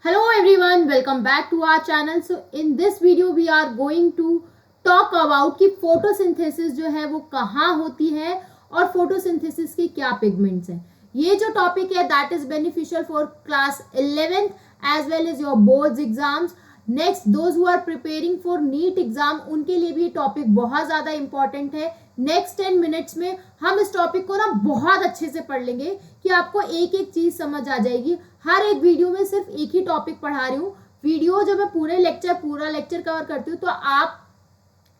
Hello everyone, welcome back to our channel. So in this video we are going to talk about कि photosynthesis जो है वो कहाँ होती है और फोटोसिंथेसिस की क्या पिगमेंट्स हैं. ये जो टॉपिक है that is beneficial for class 11th as well as your boards exams. Next those who are preparing for NEET exam उनके लिए भी ये टॉपिक बहुत ज़्यादा इंपॉर्टेंट है. नेक्स्ट 10 मिनट्स में हम इस टॉपिक को ना बहुत अच्छे से पढ़ लेंगे कि आपको एक एक चीज़ समझ आ जाएगी. हर एक वीडियो में सिर्फ एक ही टॉपिक पढ़ा रही हूँ. वीडियो जब मैं पूरा लेक्चर कवर करती हूँ तो आप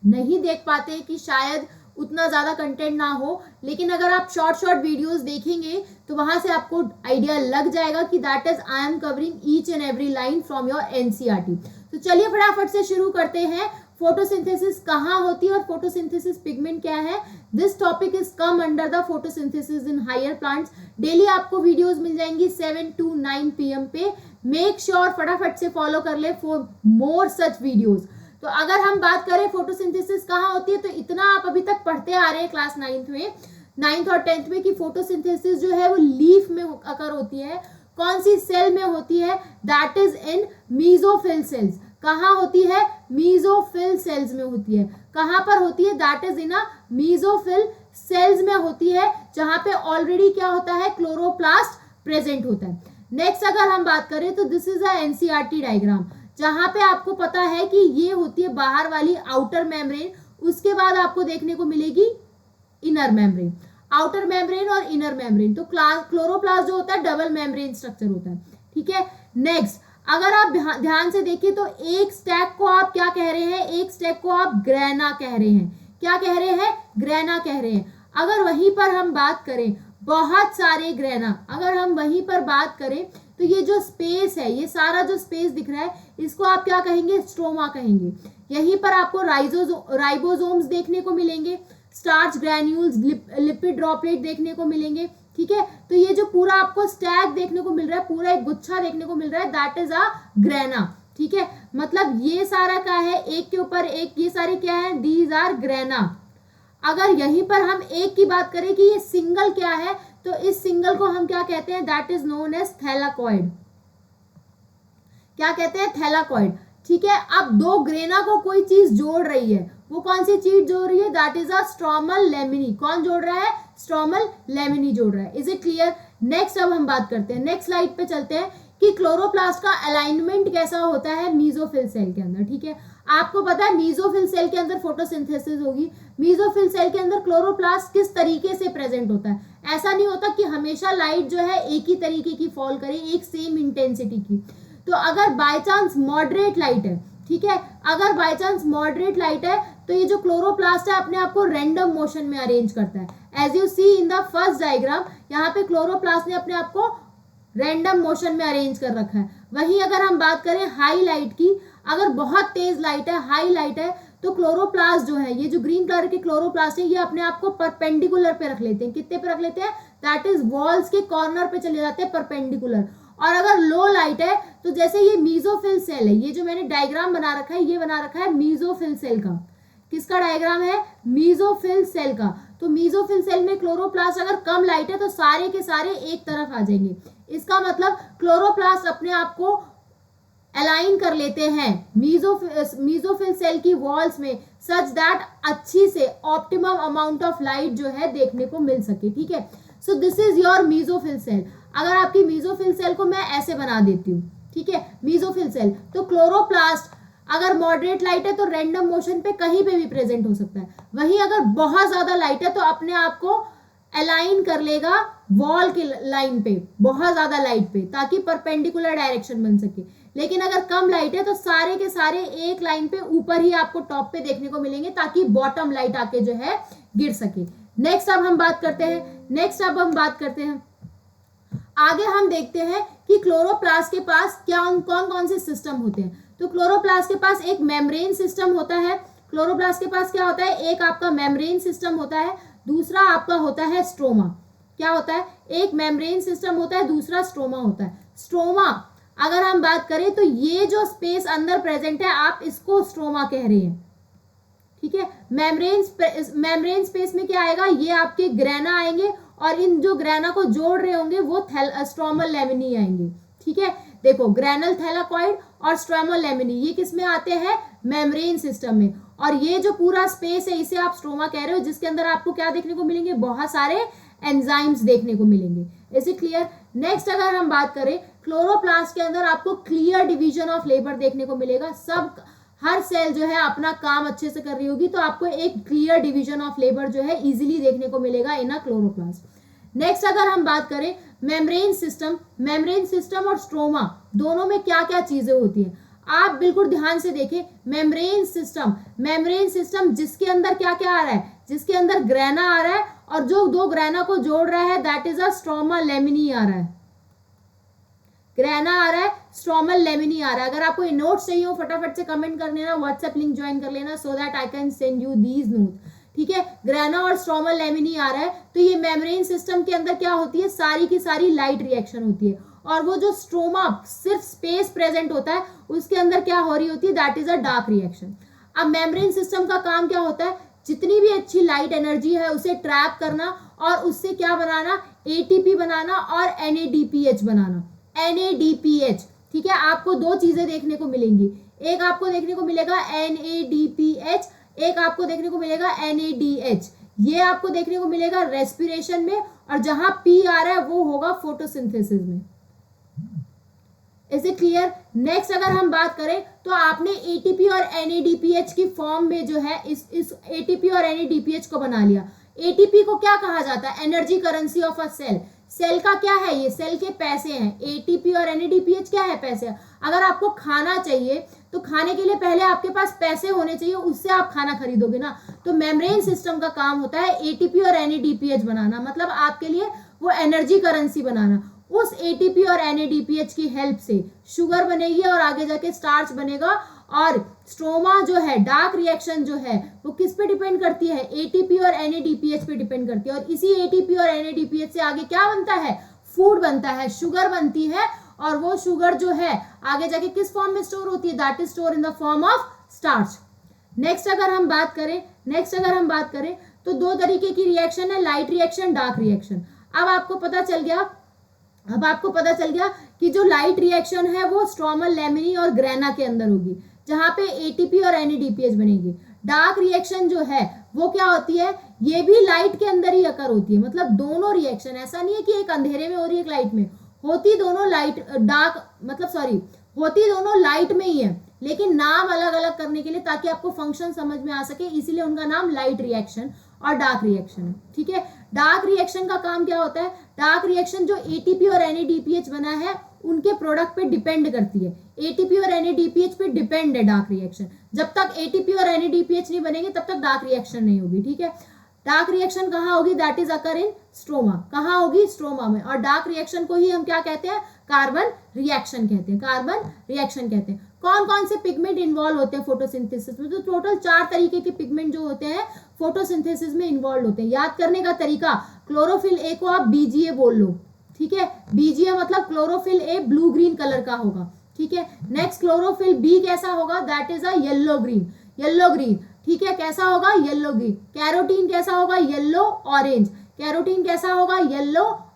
नहीं देख पाते कि शायद उतना ज़्यादा कंटेंट ना हो, लेकिन अगर आप शॉर्ट वीडियोस देखेंगे तो वहां से आपको आइडिया लग जाएगा कि that is I am covering each and every line from your NCERT. तो चलिए फटाफट से शुरू करते हैं. फोटोसिंथेसिस कहाँ होती है और फोटोसिंथेसिस पिगमेंट क्या है. This topic is come under the photosynthesis in higher plants. Daily आपको वीडियोस मिल जाएंगी 7 to 9 PM पे. मेक श्योर फटाफट से फॉलो कर ले फॉर मोर सच वीडियोस. तो अगर हम बात करें फोटोसिंथेसिस कहाँ होती है तो इतना आप अभी तक पढ़ते आ रहे हैं क्लास 9th और 10th में कि फोटोसिंथेसिस जो है वो लीफ में अकर होती है. कौन सी सेल में होती है? That is in mesophyll cells. कहाँ होती है? मीजोफिल सेल्स में होती है. कहाँ पर होती है? That is in a mesophyll cells में होती है, जहां पे ऑलरेडी क्या होता है? क्लोरोप्लास्ट प्रेजेंट होता है. नेक्स्ट अगर हम बात करें तो this is a NCERT diagram, जहां पे आपको पता है कि ये होती है बाहर वाली आउटर मेम्ब्रेन. उसके बाद आपको देखने को मिलेगी इनर मेम्ब्रेन. आउटर मेम्ब्रेन और इनर मेम्ब्रेन. तो क्लोरोप्लास्ट जो होता है डबल मेम्ब्रेन स्ट्रक्चर होता है. ठीक है. नेक्स्ट अगर आप ध्यान से देखिए तो एक स्टैक को आप क्या कह रहे हैं? एक स्टैक को आप ग्रेना कह रहे हैं. क्या कह रहे हैं? ग्रेना कह रहे हैं. अगर वहीं पर हम बात करें बहुत सारे ग्रेना, अगर हम वहीं पर बात करें तो ये जो स्पेस है, ये सारा जो स्पेस दिख रहा है, इसको आप क्या कहेंगे? स्ट्रोमा कहेंगे. यहीं पर आपको राइबोसोम्स देखने को मिलेंगे, स्टार्च ग्रैन्यूल्स, लिपिड ड्रॉपलेट देखने को मिलेंगे. ठीक है. तो ये जो पूरा आपको स्टैक देखने को मिल रहा है, पूरा एक गुच्छा देखने को मिल रहा है, दैट इज अ ग्रेना. ठीक है. मतलब ये सारा क्या है? एक के ऊपर एक, ये सारे क्या है? These are grana. अगर यहीं पर हम एक की बात करें कि ये सिंगल क्या है, तो इस सिंगल को हम क्या कहते हैं? That is known as thylakoid. क्या कहते हैं? थैलाकॉइड. ठीक है. अब दो ग्रेना को कोई चीज जोड़ रही है, वो कौन सी चीज जोड़ रही है? That is a stromal lamellae. कौन जोड़ रहा है? स्ट्रोमल लेमिनी जोड़ रहा है. Is it clear? नेक्स्ट अब हम बात करते हैं, नेक्स्ट स्लाइड पे चलते हैं कि क्लोरोप्लास्ट का अलाइनमेंट कैसा होता है मीजोफिल सेल के अंदर. ठीक है. आपको पता है मीजोफिल सेल के अंदर फोटोसिंथेसिस होगी. मीजोफिल सेल के अंदर क्लोरोप्लास्ट किस तरीके से प्रेजेंट होता है? ऐसा नहीं होता कि हमेशा लाइट जो है एक ही तरीके की फॉल करे, एक सेम इंटेंसिटी की. तो अगर बाय चांस मॉडरेट लाइट है, ठीक है, अगर बाय चांस मॉडरेट लाइट है तो ये जो क्लोरोप्लास्ट है अपने आप को रैंडम मोशन में अरेंज करता है. As you see in the first diagram, यहाँ पे क्लोरोप्लास्ट ने अपने आप को रैंडम मोशन में अरेंज कर रखा है. वहीं अगर हम बात करें हाई लाइट की, अगर बहुत तेज लाइट है, हाई लाइट है, तो क्लोरोप्लास्ट जो है, ये जो ग्रीन कलर के क्लोरोप्लास्ट है, ये अपने आप को परपेंडिकुलर पे रख लेते हैं. कितने पे रख लेते हैं? दैट इज वॉल्स के कॉर्नर पे चले जाते हैं परपेंडिकुलर. और अगर लो लाइट है तो जैसे ये मीजोफिल सेल है, ये जो मैंने डायग्राम बना रखा है, ये बना रखा है मीजोफिल सेल का. किसका डायग्राम है? मीजोफिल सेल का. तो मीजोफिल सेल में क्लोरोप्लास्ट अगर कम लाइट है तो सारे के सारे एक तरफ आ जाएंगे. इसका मतलब क्लोरोप्लास्ट अपने आप को अलाइन कर लेते हैं मीजोफिल सेल की वॉल्स में, सच दैट अच्छी से ऑप्टिमम अमाउंट ऑफ लाइट जो है देखने को मिल सके. ठीक है. So this is your mesophyll cell. अगर आपकी मीजोफिल सेल को मैं ऐसे बना देती हूँ, ठीक है, मीजोफिल सेल, तो क्लोरोप्लास्ट अगर मॉडरेट लाइट है तो रैंडम मोशन पे कहीं पे भी प्रेजेंट हो सकता है. वहीं अगर बहुत ज्यादा लाइट है तो अपने आप को अलाइन कर लेगा वॉल के लाइन पे, बहुत ज्यादा लाइट पे, ताकि परपेंडिकुलर डायरेक्शन बन सके. लेकिन अगर कम लाइट है तो सारे के सारे एक लाइन पे ऊपर ही आपको टॉप पे देखने को मिलेंगे, ताकि बॉटम लाइट आके जो है गिर सके. नेक्स्ट अब हम बात करते हैं आगे हम देखते हैं कि क्लोरोप्लास्ट के पास क्या कौन कौन से सिस्टम होते हैं. तो क्लोरोप्लास्ट के पास एक मेम्ब्रेन सिस्टम होता है. क्लोरोप्लास्ट के पास क्या होता है? एक आपका मेम्ब्रेन सिस्टम होता है, दूसरा आपका होता है स्ट्रोमा. क्या होता है? एक मेम्ब्रेन सिस्टम होता है, दूसरा स्ट्रोमा होता है. स्ट्रोमा अगर हम बात करें तो ये जो स्पेस अंदर प्रेजेंट है, आप इसको स्ट्रोमा कह रहे हैं. ठीक है. मेम्ब्रेन स्पेस में क्या आएगा? ये आपके ग्रेना आएंगे और इन जो ग्रेना को जोड़ रहे होंगे वो स्ट्रोमल लेमिनी आएंगे. ठीक है. देखो ग्रेनल थैलाकॉइड और स्ट्रोमा लेमिनी ये किस में आते हैं, मेम्ब्रेन सिस्टम में, और ये जो पूरा स्पेस है इसे आप स्ट्रोमा कह रहे हो, जिसके अंदर आपको क्या देखने को मिलेंगे, बहुत सारे एंजाइम्स देखने को मिलेंगे। Is it clear? नेक्स्ट अगर हम बात करें, क्लोरोप्लास्ट के अंदर आपको क्लियर डिवीजन ऑफ लेबर देखने को मिलेगा। सब हर सेल जो है अपना काम अच्छे से कर रही होगी, तो आपको एक क्लियर डिवीजन ऑफ लेबर जो है इजीली देखने को मिलेगा इन अ क्लोरोप्लास्ट। नेक्स्ट अगर हम बात करें मेम्ब्रेन सिस्टम और स्ट्रोमा दोनों में क्या क्या चीजें होती हैं, आप बिल्कुल ध्यान से देखें। मेम्ब्रेन सिस्टम जिसके अंदर क्या क्या आ रहा है, जिसके अंदर ग्रेना आ रहा है, और जो दो ग्रेना को जोड़ रहा है दैट इज अ स्ट्रोमा लेमिनी आ रहा है, ग्रेना आ रहा है, स्ट्रोमल लेमिनी आ रहा है। अगर आपको ये नोट्स चाहिए हो फटाफट से कमेंट कर लेना, व्हाट्सएप लिंक ज्वाइन कर लेना so that I can send you these notes, ठीक है। ग्रेना और स्ट्रोमल लेमिनी आ रहा है, तो ये मेम्ब्रेन सिस्टम के अंदर क्या होती है, सारी की सारी लाइट रिएक्शन होती है, और वो जो स्ट्रोमा सिर्फ स्पेस प्रेजेंट होता है उसके अंदर क्या हो रही होती है, that is a dark reaction. अब मेम्ब्रेन सिस्टम का काम क्या होता है, जितनी भी अच्छी लाइट एनर्जी है उसे ट्रैप करना और उससे क्या बनाना, एटीपी बनाना और एनएडीपीएच बनाना, एनएडीपीएच, ठीक है। आपको दो चीजें देखने को मिलेंगी, एक आपको देखने को मिलेगा एनएडीपीएच, एक आपको देखने को मिलेगा एनएडीएच। ये आपको देखने को मिलेगा रेस्पिरेशन में, और जहां पी आ रहा है वो होगा फोटोसिंथेसिस में। Is it clear? नेक्स्ट अगर हम बात करें तो आपने एटीपी और एनएडीपीएच की फॉर्म में जो है इस एटीपी और एनएडीपीएच को बना लिया। एटीपी को क्या कहा जाता है, energy currency of a cell. Cell का क्या है, ये सेल के पैसे हैं। एटीपी और एनएडीपीएच क्या है, पैसे। अगर आपको खाना चाहिए तो खाने के लिए पहले आपके पास पैसे होने चाहिए, उससे आप खाना खरीदोगे ना। तो मेम्ब्रेन सिस्टम का काम होता है एटीपी और एनएडीपीएच बनाना, मतलब आपके लिए वो एनर्जी करेंसी बनाना। उस एटीपी और एनएडीपीएच की हेल्प से शुगर बनेगी और आगे जाके स्टार्च बनेगा। और स्ट्रोमा जो है, डार्क रिएक्शन जो है वो किस पे डिपेंड करती है, एटीपी और एनएडीपीएच पे डिपेंड करती है। और इसी एटीपी और एनएडीपीएच से आगे क्या बनता है, फूड बनता है, शुगर बनती है, और वो शुगर जो है आगे जाके किस फॉर्म में स्टोर होती है, that is store in the form of starch. Next अगर हम बात करें तो दो तरीके की रिएक्शन है, लाइट रिएक्शन, डार्क रिएक्शन। अब आपको पता चल गया कि जो लाइट रिएक्शन है वो स्ट्रोमल लेमिनी और ग्रेना के अंदर होगी, जहां पे एटीपी और एनएडीपीएच बनेगी। डार्क रिएक्शन जो है वो क्या होती है, ये भी लाइट के अंदर ही अकर होती है, मतलब दोनों रिएक्शन, ऐसा नहीं है कि एक अंधेरे में हो रही है एक लाइट में, होती दोनों लाइट में ही है, लेकिन नाम अलग अलग करने के लिए, ताकि आपको फंक्शन समझ में आ सके, इसीलिए उनका नाम लाइट रिएक्शन और डार्क रिएक्शन है, ठीक है। डार्क रिएक्शन का काम क्या होता है, डार्क रिएक्शन जो एटीपी और एनएडीपीएच बना है उनके प्रोडक्ट पे डिपेंड करती है, एटीपी और एनएडीपीएच पे डिपेंड है डार्क रिएक्शन। जब तक एटीपी और एनएडीपीएच नहीं बनेंगे तब तक डार्क रिएक्शन नहीं होगी, ठीक है। डार्क रिएक्शन कहाँ होगी, that is occur in stroma. कहाँ होगी, स्ट्रोमा में। और डार्क रिएक्शन को ही हम क्या कहते हैं, कार्बन रिएक्शन कहते हैं। कौन कौन से पिगमेंट इन्वॉल्व होते हैं फोटोसिंथेसिस में, तो टोटल 4 तरीके के पिगमेंट जो होते हैं फोटोसिंथेसिस में इन्वॉल्व होते हैं। याद करने का तरीका, क्लोरोफिल ए को आप बीजीए बोल लो, ठीक है। बीजीए मतलब chlorophyll A blue green colour का होगा, ठीक है। नेक्स्ट क्लोरोफिल बी कैसा होगा, that is a yellow green, ठीक है। कैसा होगा, येलो ग्रीन। कैरोटीन कैसा होगा, येलो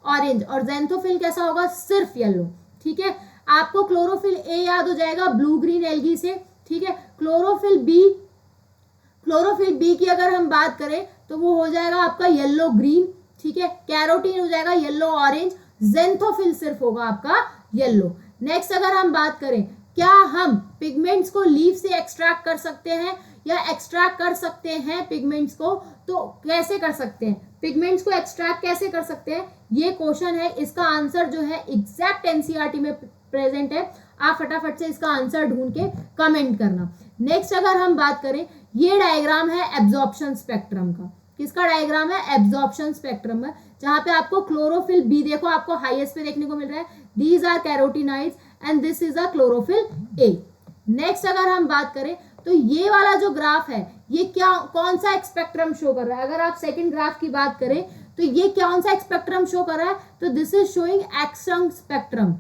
ऑरेंज। और जेंथोफिल कैसा होगा, सिर्फ येलो, ठीक है। आपको क्लोरोफिल ए याद हो जाएगा ब्लू ग्रीन एल्गी से, ठीक है। क्लोरोफिल बी की अगर हम बात करें तो वो हो जाएगा आपका येलो ग्रीन, ठीक है। कैरोटीन हो जाएगा येलो ऑरेंज, जेंथोफिल सिर्फ होगा आपका येलो। नेक्स्ट अगर हम बात करें, क्या हम पिगमेंट्स को लीफ से एक्सट्रैक्ट कर सकते हैं या एक्सट्रैक्ट कर सकते हैं पिगमेंट्स को, तो कैसे कर सकते हैं, पिगमेंट्स को एक्सट्रैक्ट कैसे कर सकते हैं, ये क्वेश्चन है। इसका आंसर जो है एग्जैक्ट एनसीईआरटी में प्रेजेंट है, आप फटाफट से इसका आंसर ढूंढ के कमेंट करना। नेक्स्ट अगर हम बात करें, ये डायग्राम है एब्जॉर्प्शन स्पेक्ट्रम का। किसका डायग्राम है, एब्जॉर्प्शन स्पेक्ट्रम है, जहां पे आपको क्लोरोफिल बी देखो आपको हाईएस्ट पे देखने को मिल रहा है, these are carotenoids and this is a chlorophyll A. Next अगर हम बात करें तो ये वाला जो ग्राफ है ये कौन सा स्पेक्ट्रम शो कर रहा है, अगर आप सेकंड ग्राफ की बात करें तो ये कौन सा स्पेक्ट्रम शो कर रहा है, तो this is showing action spectrum.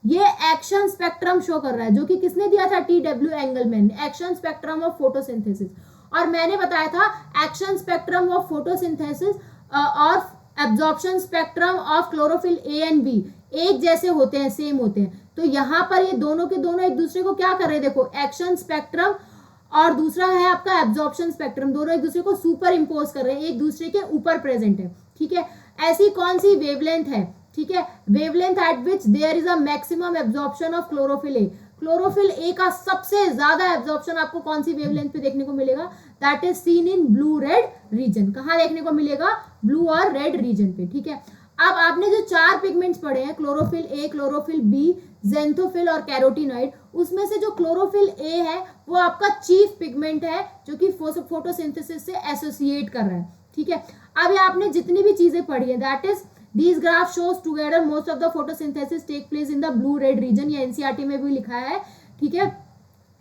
ये एक्शन स्पेक्ट्रम शो कर रहा है, जो कि किसने दिया था, TW Engelmann, action spectrum of photosynthesis. और मैंने बताया था एक्शन स्पेक्ट्रम ऑफ फोटोसिंथेसिस और absorption spectrum of chlorophyll A and B एक जैसे होते हैं, सेम होते हैं। तो यहाँ पर ये दोनों के दोनों एक दूसरे को क्या कर रहे हैं, देखो एक्शन स्पेक्ट्रम और दूसरा है आपका एब्जॉर्प्शन स्पेक्ट्रम, दोनों एक दूसरे को सुपर इम्पोज कर रहे हैं, एक दूसरे के ऊपर प्रेजेंट है, ठीक है। ऐसी कौन सी वेवलेंथ है, ठीक है, wavelength at which there is a maximum absorption of chlorophyll A. Chlorophyll A का सबसे ज्यादा एब्जॉर्प्शन आपको कौन सी वेवलेंथ पे देखने को मिलेगा, that is seen in blue red reason. कहाँ देखने को मिलेगा, ब्लू और रेड रीजन पे, ठीक है। अब आपने जो 4 पिगमेंट्स पढ़े हैं, chlorophyll A, chlorophyll B, xanthophyll और कैरोटीनॉइड, उसमें से जो क्लोरोफिल ए है वो आपका चीफ पिगमेंट है जो कि फोटोसिंथेसिस से एसोसिएट कर रहा है, ठीक है। अब ये आपने जितनी भी चीजें पढ़ी है, that is this graph shows together most of the photosynthesis take place in the blue red region, ये एनसीईआरटी में भी लिखा है, ठीक है।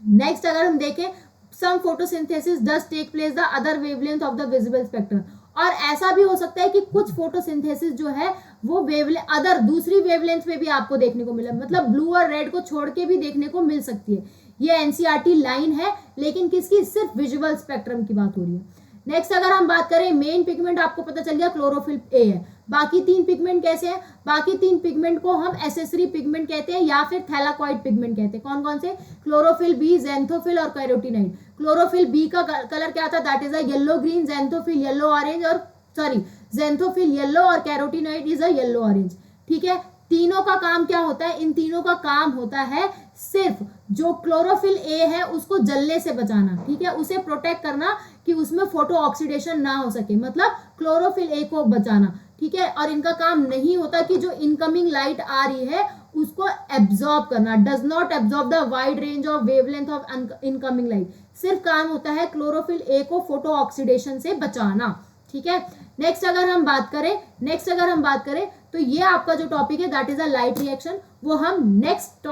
नेक्स्ट अगर हम देखें, some photosynthesis does take place the other wavelength of the visible spectrum, और ऐसा भी हो सकता है कि कुछ फोटोसिंथेसिस जो है वो वेवलेंथ अदर दूसरी वेवलेंथ पे भी आपको देखने को मिले, मतलब ब्लू और रेड को छोड़ के भी देखने को मिल सकती है। ये एनसीईआरटी लाइन है, लेकिन किसकी, सिर्फ विजुअल स्पेक्ट्रम की बात हो रही है। नेक्स्ट अगर हम बात करें, मेन पिगमेंट आपको पता चल गया क्लोरोफिल ए है, बाकी 3 पिगमेंट कैसे हैं, बाकी 3 पिगमेंट को हम एसेसरी पिगमेंट कहते हैं या फिर थैलाकॉइड पिगमेंट कहते हैं। कौन कौन से, क्लोरोफिल बी, ज़ेंथोफिल और कैरोटीनॉइड। क्लोरोफिल बी का कलर क्या था, that is a yellow green, xanthophyll yellow orange और ज़ेंथोफिल येलो और carotenoid is a yellow orange, ठीक है। तीनों का काम क्या होता है, इन तीनों का काम होता है सिर्फ जो क्लोरोफिल ए है उसको जलने से बचाना, ठीक है, उसे प्रोटेक्ट करना कि उसमें फोटो ऑक्सीडेशन ना हो सके, मतलब क्लोरोफिल ए को बचाना, ठीक है। और इनका काम नहीं होता कि जो इनकमिंग लाइट आ रही है उसको एब्जॉर्ब करना, does not absorb the wide range of wavelength of incoming light, सिर्फ काम होता है क्लोरोफिल ए को फोटो ऑक्सीडेशन से बचाना, ठीक है। नेक्स्ट अगर हम बात करें तो ये आपका जो टॉपिक है that is a light reaction, वो हम नेक्स्ट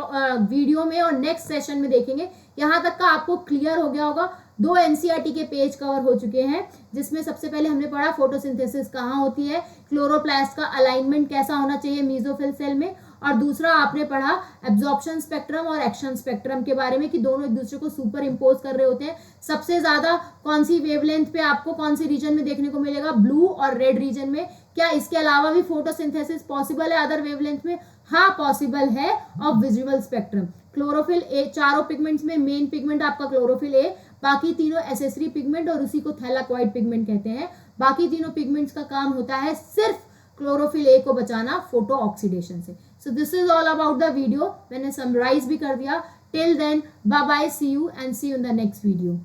वीडियो में और नेक्स्ट सेशन में देखेंगे। यहाँ तक का आपको क्लियर हो गया होगा, 2 एनसीईआरटी के पेज कवर हो चुके हैं, जिसमें सबसे पहले हमने पढ़ा फोटोसिंथेसिस कहाँ होती है, क्लोरोप्लास्ट का अलाइनमेंट कैसा होना चाहिए मेसोफिल सेल में, और दूसरा आपने पढ़ा एब्जॉर्प्शन स्पेक्ट्रम और एक्शन स्पेक्ट्रम के बारे में कि दोनों एक दूसरे को सुपर इम्पोज कर रहे होते हैं। सबसे ज्यादा कौन सी वेवलेंथ पे आपको कौन सी रीजन में देखने को मिलेगा, ब्लू और रेड रीजन में। क्या इसके अलावा भी फोटोसिंथेसिस पॉसिबल है अदर वेवलेंथ में, हाँ पॉसिबल है, of visual spectrum. Chlorophyll A, चारों पिगमेंट्स में मेन पिगमेंट आपका क्लोरोफिल ए, बाकी तीनों एसेसरी पिगमेंट और उसी को थैलाकॉइड पिगमेंट कहते हैं। बाकी तीनों पिगमेंट्स का काम होता है सिर्फ क्लोरोफिल ए को बचाना फोटो ऑक्सीडेशन से। So this is all about the video, मैंने समराइज भी कर दिया। Till then bye bye, see you and see you in the next video.